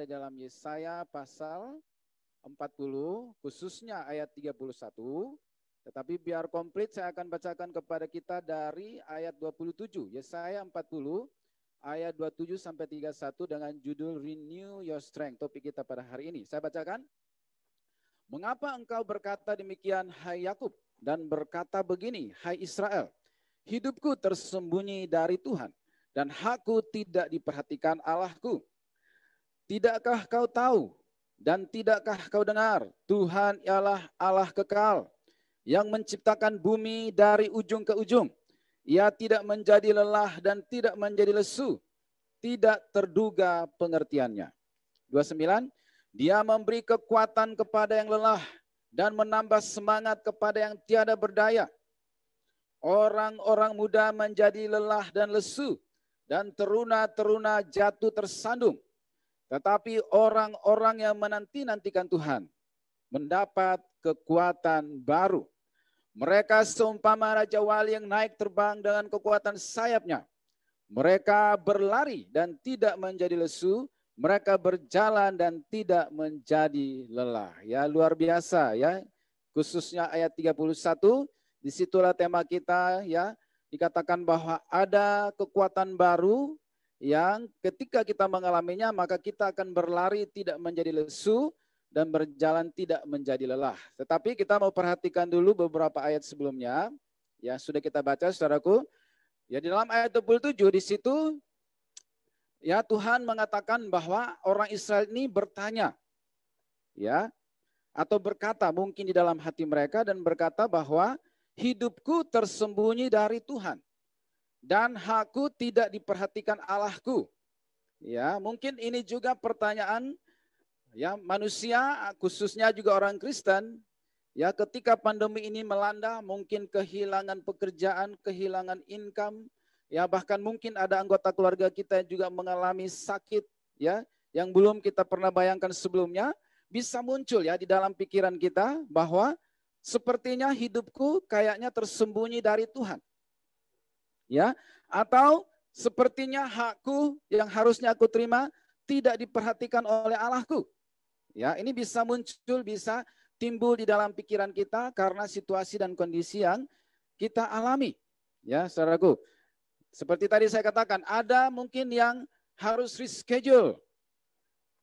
dalam Yesaya pasal 40, khususnya ayat 31. Tetapi biar komplit saya akan bacakan kepada kita dari ayat 27. Yesaya 40 ayat 27 sampai 31 dengan judul Renew Your Strength. Topik kita pada hari ini. Saya bacakan. Mengapa engkau berkata demikian, hai Yakub, dan berkata begini, hai Israel, hidupku tersembunyi dari Tuhan, dan hakku tidak diperhatikan Allahku. Tidakkah kau tahu dan tidakkah kau dengar, Tuhan ialah Allah kekal, yang menciptakan bumi dari ujung ke ujung. Ia tidak menjadi lelah dan tidak menjadi lesu, tidak terduga pengertiannya. 29, dia memberi kekuatan kepada yang lelah dan menambah semangat kepada yang tiada berdaya. Orang-orang muda menjadi lelah dan lesu, dan teruna-teruna jatuh tersandung. Tetapi orang-orang yang menanti-nantikan Tuhan mendapat kekuatan baru. Mereka seumpama Raja Wali yang naik terbang dengan kekuatan sayapnya. Mereka berlari dan tidak menjadi lesu. Mereka berjalan dan tidak menjadi lelah. Ya, luar biasa ya. Khususnya ayat 31, disitulah tema kita ya. Dikatakan bahwa ada kekuatan baru yang ketika kita mengalaminya maka kita akan berlari tidak menjadi lesu dan berjalan tidak menjadi lelah. Tetapi kita mau perhatikan dulu beberapa ayat sebelumnya. Ya, sudah kita baca saudaraku. Ya, di dalam ayat 27 di situ ya Tuhan mengatakan bahwa orang Israel ini bertanya. Ya, atau berkata mungkin di dalam hati mereka dan berkata bahwa hidupku tersembunyi dari Tuhan dan hakku tidak diperhatikan Allahku. Ya, mungkin ini juga pertanyaan ya manusia, khususnya juga orang Kristen. Ya, ketika pandemi ini melanda, mungkin kehilangan pekerjaan, kehilangan income, ya bahkan mungkin ada anggota keluarga kita yang juga mengalami sakit, ya, yang belum kita pernah bayangkan sebelumnya, bisa muncul ya di dalam pikiran kita bahwa sepertinya hidupku kayaknya tersembunyi dari Tuhan. Ya, atau sepertinya hakku yang harusnya aku terima tidak diperhatikan oleh Allahku. Ya, ini bisa muncul, bisa timbul di dalam pikiran kita karena situasi dan kondisi yang kita alami. Ya, saudaraku. Seperti tadi saya katakan, ada mungkin yang harus reschedule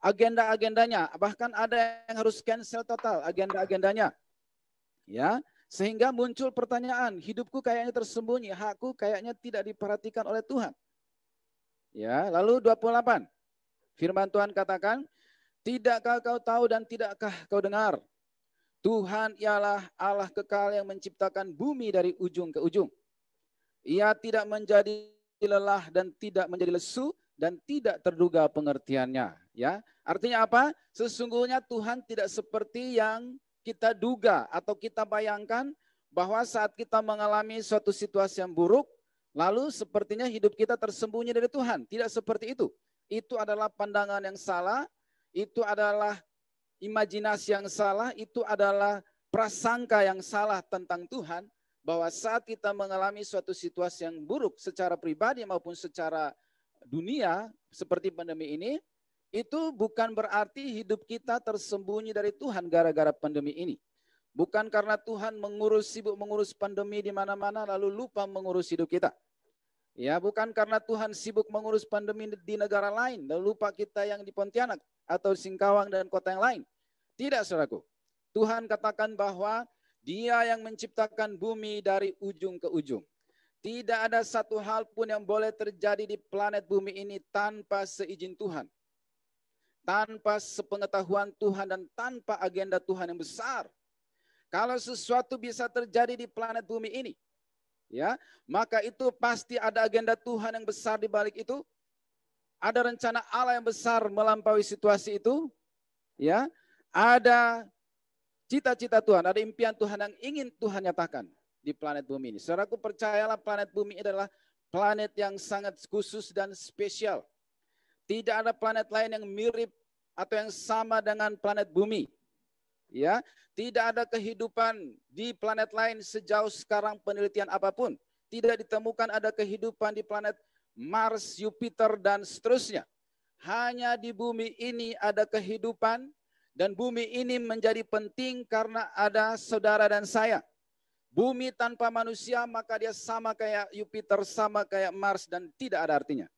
agenda-agendanya, bahkan ada yang harus cancel total agenda-agendanya. Ya, sehingga muncul pertanyaan, hidupku kayaknya tersembunyi, hakku kayaknya tidak diperhatikan oleh Tuhan. Ya, lalu 28. Firman Tuhan katakan, tidakkah kau tahu dan tidakkah kau dengar? Tuhan ialah Allah kekal yang menciptakan bumi dari ujung ke ujung. Ia tidak menjadi lelah dan tidak menjadi lesu dan tidak terduga pengertiannya. Ya, artinya apa? Sesungguhnya Tuhan tidak seperti yang kita duga atau kita bayangkan bahwa saat kita mengalami suatu situasi yang buruk, lalu sepertinya hidup kita tersembunyi dari Tuhan. Tidak seperti itu. Itu adalah pandangan yang salah, itu adalah imajinasi yang salah, itu adalah prasangka yang salah tentang Tuhan, bahwa saat kita mengalami suatu situasi yang buruk secara pribadi maupun secara dunia, seperti pandemi ini, itu bukan berarti hidup kita tersembunyi dari Tuhan gara-gara pandemi ini. Bukan karena Tuhan sibuk mengurus pandemi di mana-mana lalu lupa mengurus hidup kita. Ya, bukan karena Tuhan sibuk mengurus pandemi di negara lain lalu lupa kita yang di Pontianak atau Singkawang dan kota yang lain. Tidak, saudaraku. Tuhan katakan bahwa Dia yang menciptakan bumi dari ujung ke ujung. Tidak ada satu hal pun yang boleh terjadi di planet bumi ini tanpa seizin Tuhan. Tanpa sepengetahuan Tuhan dan tanpa agenda Tuhan yang besar. Kalau sesuatu bisa terjadi di planet bumi ini, ya, maka itu pasti ada agenda Tuhan yang besar di balik itu. Ada rencana Allah yang besar melampaui situasi itu. Ya, ada cita-cita Tuhan, ada impian Tuhan yang ingin Tuhan nyatakan di planet bumi ini. Saudaraku, percayalah planet bumi adalah planet yang sangat khusus dan spesial. Tidak ada planet lain yang mirip atau yang sama dengan planet bumi. Ya, tidak ada kehidupan di planet lain sejauh sekarang penelitian apapun. Tidak ditemukan ada kehidupan di planet Mars, Jupiter dan seterusnya. Hanya di bumi ini ada kehidupan dan bumi ini menjadi penting karena ada saudara dan saya. Bumi tanpa manusia maka dia sama kayak Jupiter, sama kayak Mars dan tidak ada artinya.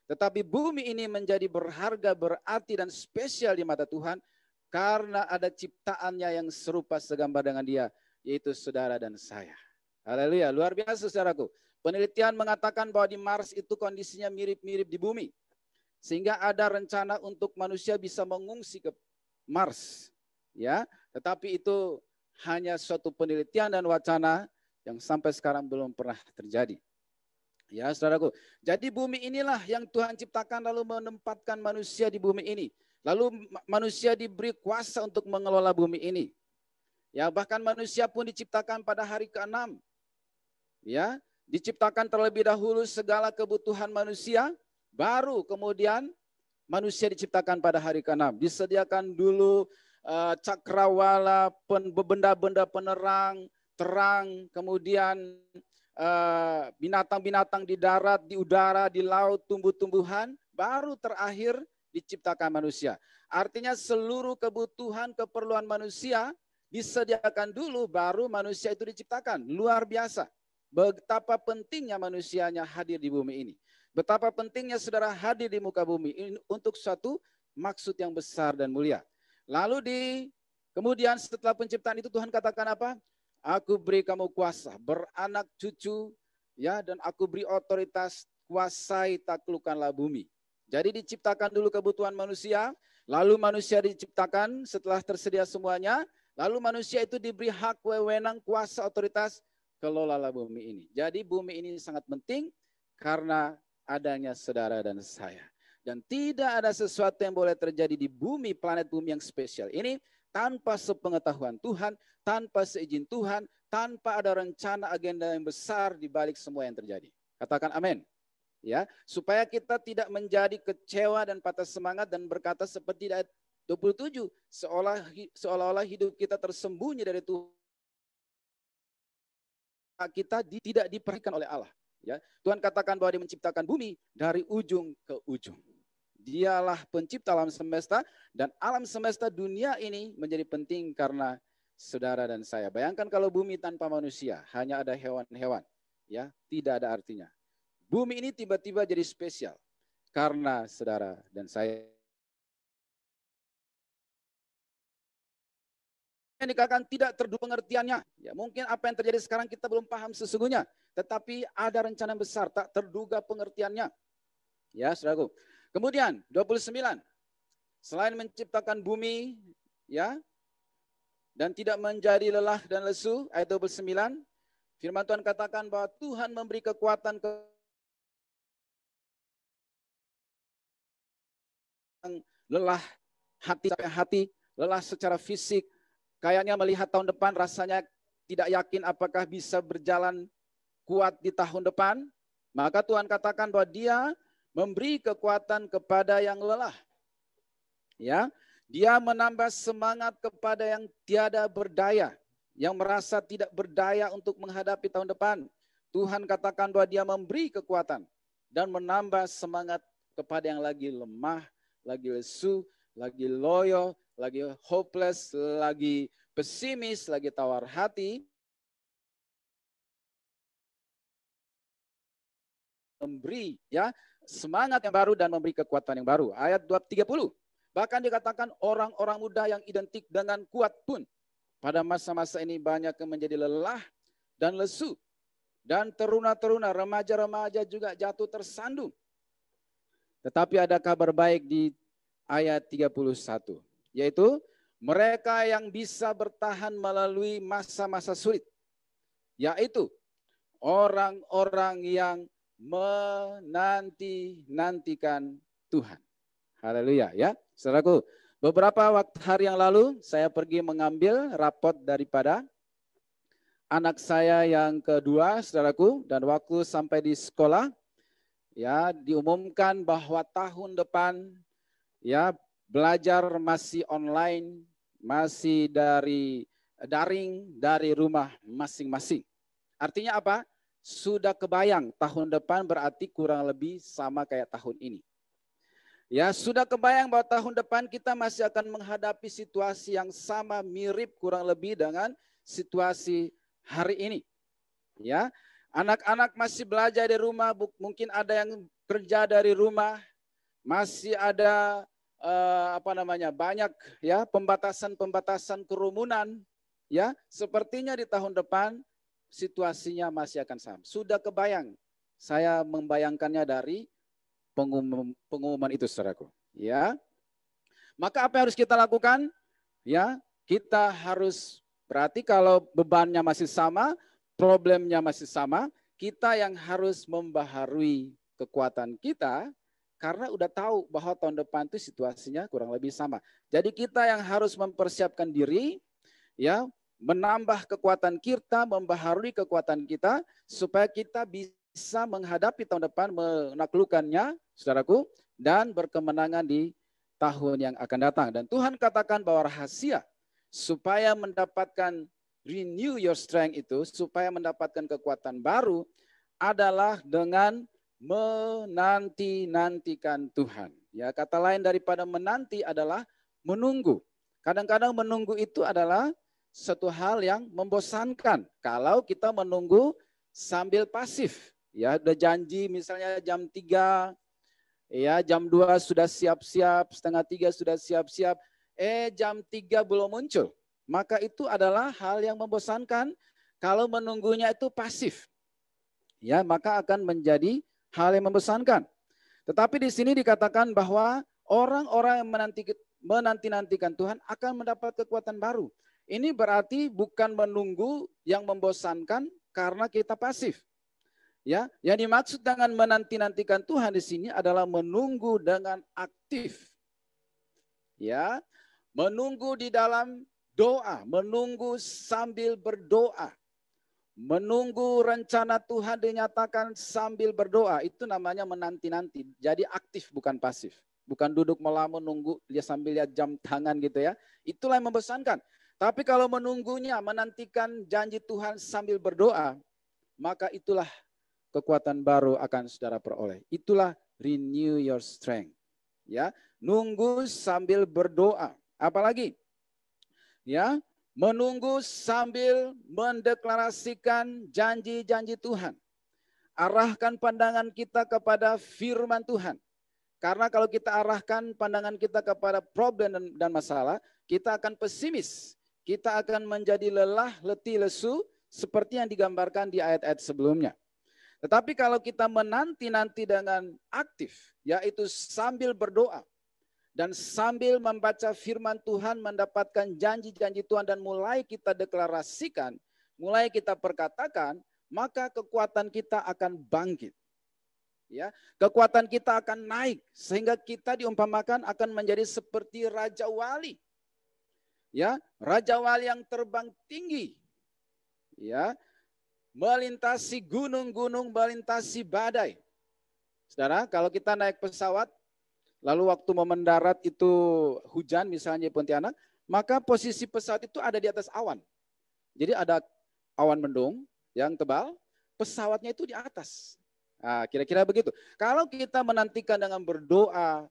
Tetapi bumi ini menjadi berharga, berarti dan spesial di mata Tuhan karena ada ciptaannya yang serupa segambar dengan dia, yaitu saudara dan saya. Haleluya, luar biasa saudaraku. Penelitian mengatakan bahwa di Mars itu kondisinya mirip-mirip di bumi. Sehingga ada rencana untuk manusia bisa mengungsi ke Mars. Ya, tetapi itu hanya suatu penelitian dan wacana yang sampai sekarang belum pernah terjadi. Ya, saudaraku. Jadi bumi inilah yang Tuhan ciptakan lalu menempatkan manusia di bumi ini. Lalu manusia diberi kuasa untuk mengelola bumi ini. Ya, bahkan manusia pun diciptakan pada hari ke-6. Ya, diciptakan terlebih dahulu segala kebutuhan manusia, baru kemudian manusia diciptakan pada hari ke-6. Disediakan dulu cakrawala, benda-benda penerang, terang, kemudian binatang-binatang di darat, di udara, di laut, tumbuh-tumbuhan, baru terakhir diciptakan manusia. Artinya seluruh kebutuhan, keperluan manusia disediakan dulu, baru manusia itu diciptakan. Luar biasa. Betapa pentingnya manusianya hadir di bumi ini. Betapa pentingnya saudara hadir di muka bumi ini untuk suatu maksud yang besar dan mulia. Lalu kemudian setelah penciptaan itu Tuhan katakan apa? Aku beri kamu kuasa, beranak cucu, ya, dan aku beri otoritas, kuasai taklukkanlah bumi. Jadi diciptakan dulu kebutuhan manusia, lalu manusia diciptakan setelah tersedia semuanya, lalu manusia itu diberi hak, wewenang, kuasa, otoritas, kelolalah bumi ini. Jadi bumi ini sangat penting karena adanya saudara dan saya. Dan tidak ada sesuatu yang boleh terjadi di bumi, planet bumi yang spesial ini, tanpa sepengetahuan Tuhan, tanpa seizin Tuhan, tanpa ada rencana agenda yang besar di balik semua yang terjadi. Katakan amin. Ya, supaya kita tidak menjadi kecewa dan patah semangat dan berkata seperti ayat 27, seolah-olah hidup kita tersembunyi dari Tuhan. Kita tidak diperhatikan oleh Allah. Ya, Tuhan katakan bahwa Dia menciptakan bumi dari ujung ke ujung. Dialah pencipta alam semesta dan alam semesta dunia ini menjadi penting karena saudara dan saya. Bayangkan kalau bumi tanpa manusia, hanya ada hewan-hewan, ya, tidak ada artinya. Bumi ini tiba-tiba jadi spesial karena saudara dan saya. Yang dikatakan tidak terduga pengertiannya. Ya, mungkin apa yang terjadi sekarang kita belum paham sesungguhnya, tetapi ada rencana besar tak terduga pengertiannya. Ya, saudaraku. Kemudian 29. Selain menciptakan bumi, ya, dan tidak menjadi lelah dan lesu, ayat 29, firman Tuhan katakan bahwa Tuhan memberi kekuatan lelah hati sampai hati, lelah secara fisik, kayaknya melihat tahun depan rasanya tidak yakin apakah bisa berjalan kuat di tahun depan, maka Tuhan katakan bahwa Dia memberi kekuatan kepada yang lelah. Ya, Dia menambah semangat kepada yang tiada berdaya, yang merasa tidak berdaya untuk menghadapi tahun depan. Tuhan katakan bahwa Dia memberi kekuatan dan menambah semangat kepada yang lagi lemah, lagi lesu, lagi loyo, lagi hopeless, lagi pesimis, lagi tawar hati. Memberi, ya, semangat yang baru dan memberi kekuatan yang baru. Ayat 30. Bahkan dikatakan orang-orang muda yang identik dengan kuat pun pada masa-masa ini banyak yang menjadi lelah dan lesu. Dan teruna-teruna, remaja-remaja juga jatuh tersandung. Tetapi ada kabar baik di ayat 31. Yaitu mereka yang bisa bertahan melalui masa-masa sulit. Yaitu orang-orang yang menanti-nantikan Tuhan. Haleluya, ya. Saudaraku, beberapa hari yang lalu saya pergi mengambil rapot daripada anak saya yang kedua, saudaraku, dan waktu sampai di sekolah, ya, diumumkan bahwa tahun depan, ya, belajar masih online, masih dari daring, dari rumah masing-masing. Artinya apa? Sudah kebayang tahun depan berarti kurang lebih sama kayak tahun ini. Ya, sudah kebayang bahwa tahun depan kita masih akan menghadapi situasi yang sama, mirip kurang lebih dengan situasi hari ini. Ya, anak-anak masih belajar di rumah, mungkin ada yang kerja dari rumah, masih ada banyak ya pembatasan kerumunan. Ya, sepertinya di tahun depan situasinya masih akan sama. Sudah kebayang, saya membayangkannya dari pengumuman itu, saudaraku. Ya, maka apa yang harus kita lakukan? Ya, kita harus berarti kalau bebannya masih sama, problemnya masih sama, kita yang harus membaharui kekuatan kita karena udah tahu bahwa tahun depan itu situasinya kurang lebih sama. Jadi kita yang harus mempersiapkan diri, ya, menambah kekuatan kita, membaharui kekuatan kita supaya kita bisa menghadapi tahun depan, menaklukkannya, saudaraku, dan berkemenangan di tahun yang akan datang. Dan Tuhan katakan bahwa rahasia supaya mendapatkan renew your strength itu, supaya mendapatkan kekuatan baru adalah dengan menanti-nantikan Tuhan. Ya, kata lain daripada menanti adalah menunggu. Kadang-kadang menunggu itu adalah satu hal yang membosankan kalau kita menunggu sambil pasif. Ya, udah janji misalnya jam 3, ya jam 2 sudah siap-siap, setengah 3 sudah siap-siap, jam 3 belum muncul. Maka itu adalah hal yang membosankan kalau menunggunya itu pasif. Ya, maka akan menjadi hal yang membosankan. Tetapi di sini dikatakan bahwa orang-orang yang menanti-nantikan Tuhan akan mendapat kekuatan baru. Ini berarti bukan menunggu yang membosankan karena kita pasif. Ya, yang dimaksud dengan menanti-nantikan Tuhan di sini adalah menunggu dengan aktif. Ya, menunggu di dalam doa, menunggu sambil berdoa. Menunggu rencana Tuhan dinyatakan sambil berdoa, itu namanya menanti-nanti. Jadi aktif bukan pasif. Bukan duduk melamun nunggu dia sambil lihat jam tangan gitu ya. Itulah yang membosankan. Tapi kalau menunggunya, menantikan janji Tuhan sambil berdoa, maka itulah kekuatan baru akan saudara peroleh. Itulah renew your strength. Ya, nunggu sambil berdoa. Apalagi? Ya, menunggu sambil mendeklarasikan janji-janji Tuhan. Arahkan pandangan kita kepada firman Tuhan. Karena kalau kita arahkan pandangan kita kepada problem dan masalah, kita akan pesimis. Kita akan menjadi lelah, letih, lesu, seperti yang digambarkan di ayat-ayat sebelumnya. Tetapi kalau kita menanti-nanti dengan aktif, yaitu sambil berdoa, dan sambil membaca firman Tuhan, mendapatkan janji-janji Tuhan, dan mulai kita deklarasikan, mulai kita perkatakan, maka kekuatan kita akan bangkit. Ya, kekuatan kita akan naik, sehingga kita diumpamakan akan menjadi seperti Raja Wali. Ya, Raja Wali yang terbang tinggi. Ya, melintasi gunung-gunung, melintasi badai. Saudara, kalau kita naik pesawat, lalu waktu mau mendarat itu hujan misalnya di Pontianak, maka posisi pesawat itu ada di atas awan. Jadi ada awan mendung yang tebal, pesawatnya itu di atas. Nah, kira-kira begitu. Kalau kita menantikan dengan berdoa,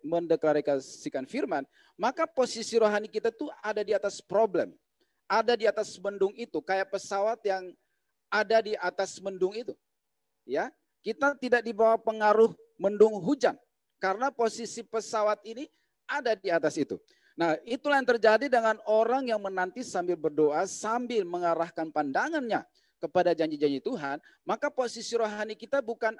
mendeklarasikan firman, maka posisi rohani kita tuh ada di atas problem. Ada di atas mendung itu, kayak pesawat yang ada di atas mendung itu. Ya, kita tidak di bawah pengaruh mendung hujan karena posisi pesawat ini ada di atas itu. Nah, itulah yang terjadi dengan orang yang menanti sambil berdoa, sambil mengarahkan pandangannya kepada janji-janji Tuhan, maka posisi rohani kita bukan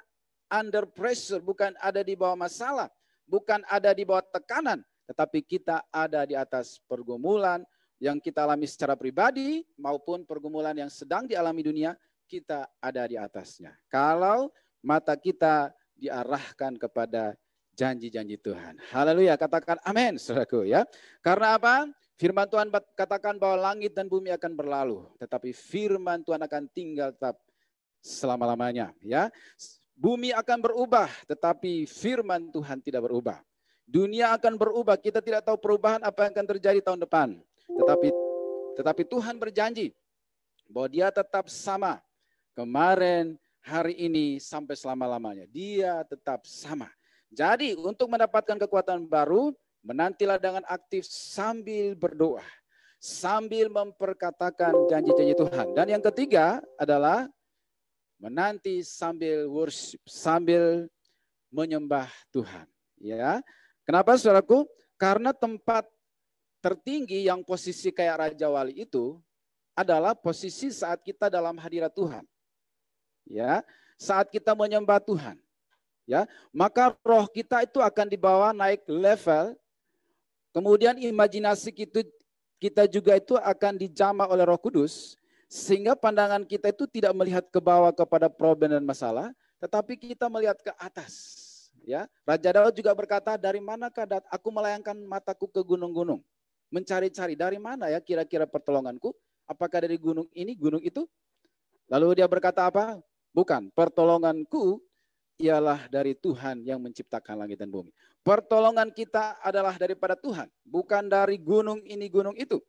under pressure, bukan ada di bawah masalah, bukan ada di bawah tekanan, tetapi kita ada di atas pergumulan yang kita alami secara pribadi maupun pergumulan yang sedang dialami dunia, kita ada di atasnya. Kalau mata kita diarahkan kepada janji-janji Tuhan. Haleluya, katakan amin, saudaraku ya. Karena apa? Firman Tuhan katakan bahwa langit dan bumi akan berlalu, tetapi firman Tuhan akan tinggal tetap selama-lamanya. Ya, bumi akan berubah, tetapi firman Tuhan tidak berubah. Dunia akan berubah, kita tidak tahu perubahan apa yang akan terjadi tahun depan. Tetapi Tuhan berjanji bahwa dia tetap sama. Kemarin, hari ini, sampai selama-lamanya. Dia tetap sama. Jadi untuk mendapatkan kekuatan baru, menantilah dengan aktif sambil berdoa, sambil memperkatakan janji-janji Tuhan. Dan yang ketiga adalah menanti sambil worship, sambil menyembah Tuhan. Ya, kenapa saudaraku? Karena tempat tertinggi yang posisi kayak Raja Wali itu adalah posisi saat kita dalam hadirat Tuhan. Ya, saat kita menyembah Tuhan. Ya, maka roh kita itu akan dibawa naik level. Kemudian imajinasi kita juga itu akan dijamah oleh Roh Kudus, sehingga pandangan kita itu tidak melihat ke bawah kepada problem dan masalah, tetapi kita melihat ke atas. Ya, Raja Daud juga berkata, dari manakah aku melayangkan mataku ke gunung-gunung, mencari-cari dari mana ya kira-kira pertolonganku? Apakah dari gunung ini, gunung itu? Lalu dia berkata apa? Bukan, pertolonganku ialah dari Tuhan yang menciptakan langit dan bumi. Pertolongan kita adalah daripada Tuhan, bukan dari gunung ini, gunung itu.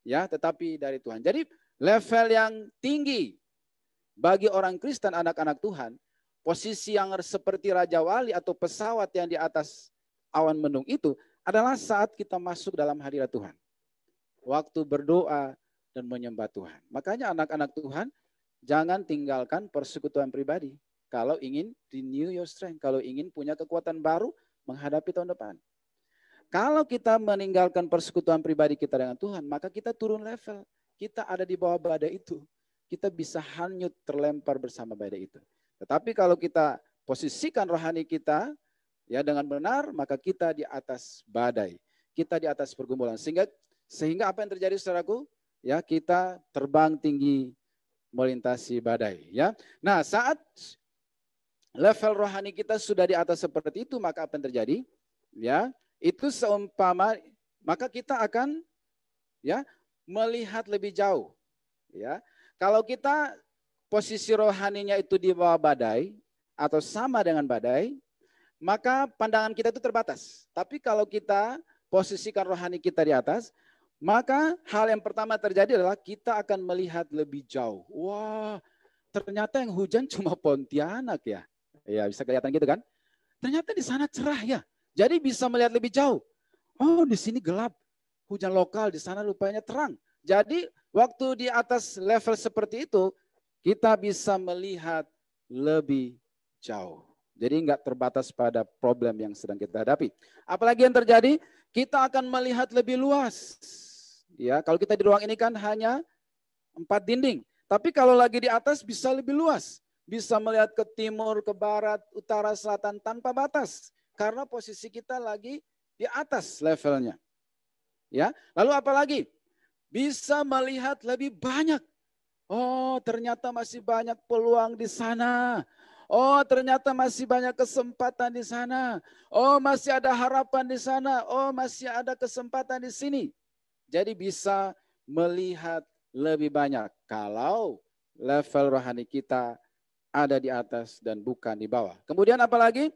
Ya, tetapi dari Tuhan. Jadi level yang tinggi bagi orang Kristen, anak-anak Tuhan, posisi yang seperti Raja Wali atau pesawat yang di atas awan mendung itu adalah saat kita masuk dalam hadirat Tuhan. Waktu berdoa dan menyembah Tuhan. Makanya anak-anak Tuhan, jangan tinggalkan persekutuan pribadi. Kalau ingin renew your strength, kalau ingin punya kekuatan baru menghadapi tahun depan. Kalau kita meninggalkan persekutuan pribadi kita dengan Tuhan, maka kita turun level. Kita ada di bawah badai itu. Kita bisa hanyut terlempar bersama badai itu. Tetapi kalau kita posisikan rohani kita ya dengan benar, maka kita di atas badai. Kita di atas pergumulan. Sehingga apa yang terjadi saudaraku? Ya, kita terbang tinggi melintasi badai. Ya, nah saat level rohani kita sudah di atas seperti itu, maka apa yang terjadi? Ya, itu seumpama maka kita akan ya melihat lebih jauh. Ya, kalau kita posisi rohaninya itu di bawah badai atau sama dengan badai, maka pandangan kita itu terbatas. Tapi kalau kita posisikan rohani kita di atas, maka hal yang pertama terjadi adalah kita akan melihat lebih jauh. Wah, ternyata yang hujan cuma Pontianak ya. Ya, bisa kelihatan gitu kan? Ternyata di sana cerah ya. Jadi bisa melihat lebih jauh. Oh, di sini gelap. Hujan lokal, di sana rupanya terang. Jadi waktu di atas level seperti itu, kita bisa melihat lebih jauh. Jadi nggak terbatas pada problem yang sedang kita hadapi. Apalagi yang terjadi, kita akan melihat lebih luas. Ya, kalau kita di ruang ini kan hanya 4 dinding. Tapi kalau lagi di atas bisa lebih luas. Bisa melihat ke timur, ke barat, utara, selatan tanpa batas. Karena posisi kita lagi di atas levelnya. Ya, lalu apa lagi? Bisa melihat lebih banyak. Oh, ternyata masih banyak peluang di sana. Oh, ternyata masih banyak kesempatan di sana. Oh, masih ada harapan di sana. Oh, masih ada kesempatan di sini. Jadi bisa melihat lebih banyak kalau level rohani kita ada di atas dan bukan di bawah. Kemudian apalagi?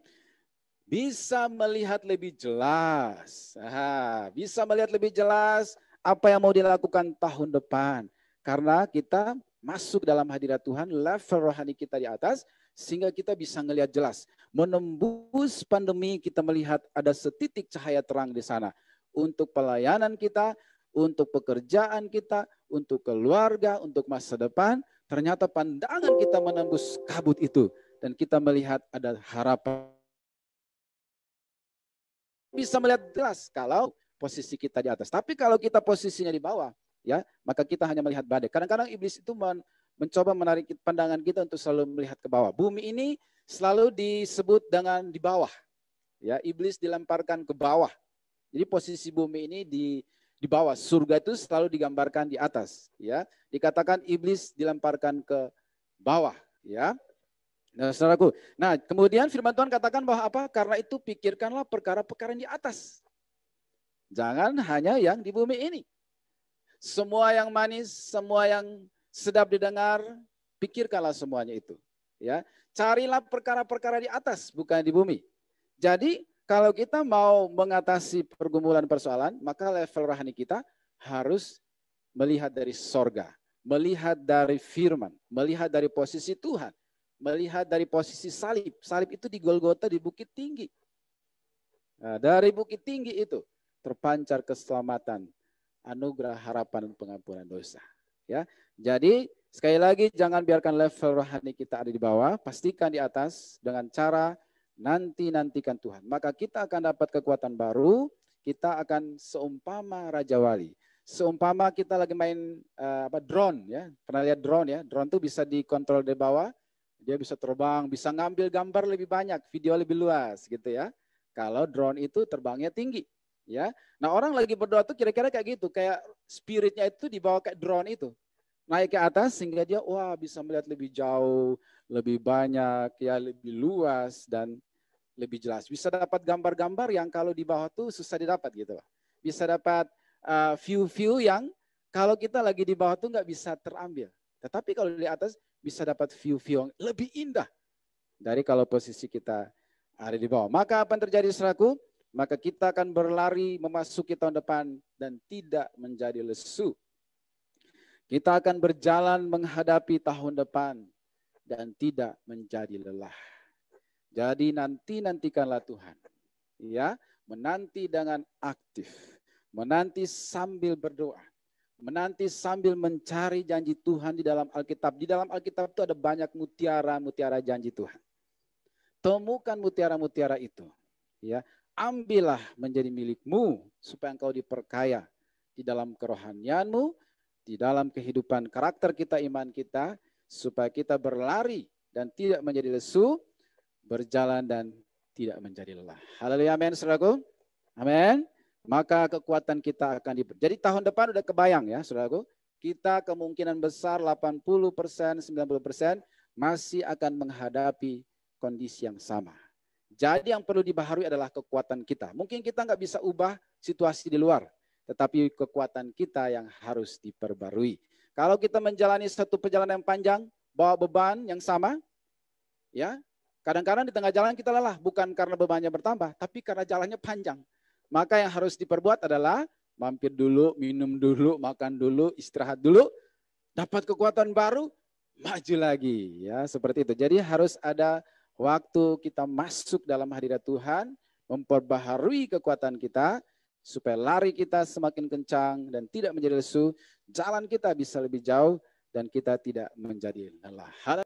Bisa melihat lebih jelas. Bisa melihat lebih jelas apa yang mau dilakukan tahun depan. Karena kita masuk dalam hadirat Tuhan, level rohani kita di atas, sehingga kita bisa melihat jelas. Menembus pandemi, kita melihat ada setitik cahaya terang di sana. Untuk pelayanan kita, untuk pekerjaan kita, untuk keluarga, untuk masa depan, ternyata pandangan kita menembus kabut itu. Dan kita melihat ada harapan. Bisa melihat jelas kalau posisi kita di atas. Tapi kalau kita posisinya di bawah, ya, maka kita hanya melihat badai. Kadang-kadang iblis itu mencoba menarik pandangan kita untuk selalu melihat ke bawah. Bumi ini selalu disebut dengan di bawah. Ya, iblis dilemparkan ke bawah. Jadi posisi bumi ini di bawah. Surga itu selalu digambarkan di atas, ya. Dikatakan iblis dilemparkan ke bawah, ya. Nah, saudaraku. Nah, kemudian firman Tuhan katakan bahwa apa? Karena itu pikirkanlah perkara-perkara yang di atas. Jangan hanya yang di bumi ini. Semua yang manis, semua yang sedap didengar, pikirkanlah semuanya itu. Ya, carilah perkara-perkara di atas, bukan di bumi. Jadi, kalau kita mau mengatasi pergumulan persoalan, maka level rohani kita harus melihat dari sorga, melihat dari firman, melihat dari posisi Tuhan. Melihat dari posisi salib. Salib itu di Golgota, di bukit tinggi. Nah, dari bukit tinggi itu terpancar keselamatan, anugerah, harapan, dan pengampunan dosa. Ya, jadi sekali lagi jangan biarkan level rohani kita ada di bawah, pastikan di atas dengan cara nantikan Tuhan. Maka kita akan dapat kekuatan baru, kita akan seumpama Raja Wali. Seumpama kita lagi main drone ya, pernah lihat drone ya? Drone tuh bisa dikontrol dari bawah, dia bisa terbang, bisa ngambil gambar lebih banyak, video lebih luas gitu ya. Kalau drone itu terbangnya tinggi, ya. Nah orang lagi berdoa tuh kira-kira kayak gitu, kayak spiritnya itu dibawa kayak drone itu, naik ke atas sehingga dia bisa melihat lebih jauh, lebih banyak, ya lebih luas dan lebih jelas. Bisa dapat gambar-gambar yang kalau di bawah tuh susah didapat gitu. Bisa dapat view-view yang kalau kita lagi di bawah tuh nggak bisa terambil. Tetapi kalau di atas bisa dapat view-view yang lebih indah dari kalau posisi kita ada di bawah. Maka apa yang terjadi saudaraku? Maka kita akan berlari memasuki tahun depan dan tidak menjadi lesu. Kita akan berjalan menghadapi tahun depan dan tidak menjadi lelah. Jadi nantikanlah Tuhan. Ya, menanti dengan aktif. Menanti sambil berdoa. Menanti sambil mencari janji Tuhan di dalam Alkitab. Di dalam Alkitab itu ada banyak mutiara-mutiara janji Tuhan. Temukan mutiara-mutiara itu, ya. Ambillah menjadi milikmu supaya engkau diperkaya di dalam kerohanianmu, di dalam kehidupan karakter kita, iman kita, supaya kita berlari dan tidak menjadi lesu, berjalan dan tidak menjadi lelah. Haleluya, amin, saudaraku. Amin. Maka kekuatan kita akan jadi tahun depan udah kebayang ya, saudaraku. Kita kemungkinan besar 80%, 90% masih akan menghadapi kondisi yang sama. Jadi yang perlu dibaharui adalah kekuatan kita. Mungkin kita nggak bisa ubah situasi di luar, tetapi kekuatan kita yang harus diperbarui. Kalau kita menjalani satu perjalanan yang panjang, bawa beban yang sama, ya, kadang-kadang di tengah jalan kita lelah, bukan karena bebannya bertambah, tapi karena jalannya panjang. Maka yang harus diperbuat adalah mampir dulu, minum dulu, makan dulu, istirahat dulu, dapat kekuatan baru, maju lagi, ya, seperti itu. Jadi harus ada waktu kita masuk dalam hadirat Tuhan, memperbaharui kekuatan kita, supaya lari kita semakin kencang dan tidak menjadi lesu, jalan kita bisa lebih jauh dan kita tidak menjadi lelah.